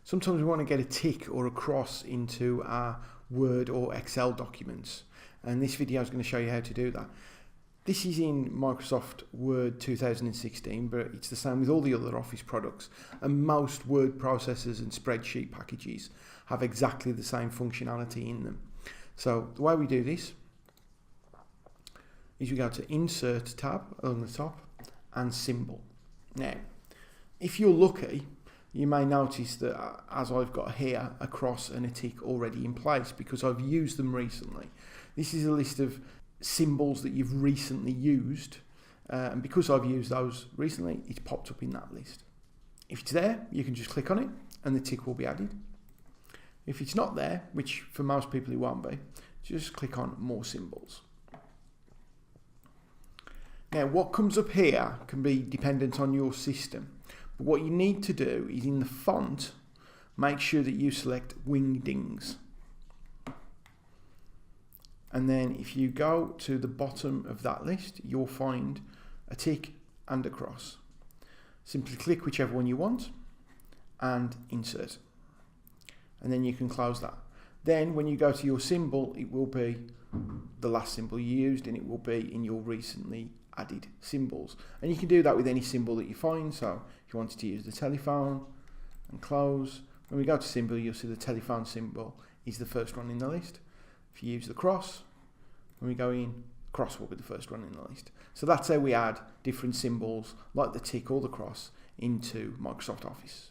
Sometimes we want to get a tick or a cross into our Word or Excel documents, and this video is going to show you how to do that. This is in Microsoft Word 2016, but it's the same with all the other Office products, and most word processors and spreadsheet packages have exactly the same functionality in them. So the way we do this is we go to Insert tab on the top and Symbol. Now, if you're lucky, you may notice that as I've got here a cross and a tick already in place because I've used them recently. This is a list of symbols that you've recently used, and because I've used those recently, it's popped up in that list. If it's there, you can just click on it and the tick will be added. If it's not there, which for most people it won't be, just click on More Symbols. Now, what comes up here can be dependent on your system, but what you need to do is in the font, make sure that you select Wingdings. And then if you go to the bottom of that list, you'll find a tick and a cross. Simply click whichever one you want and insert. And then you can close that. Then when you go to your symbol, it will be the last symbol you used and it will be in your recently added symbols. And you can do that with any symbol that you find. So if you wanted to use the telephone and close, when we go to symbol, you'll see the telephone symbol is the first one in the list. If you use the cross, when we go in, cross will be the first one in the list. So that's how we add different symbols like the tick or the cross into Microsoft Office.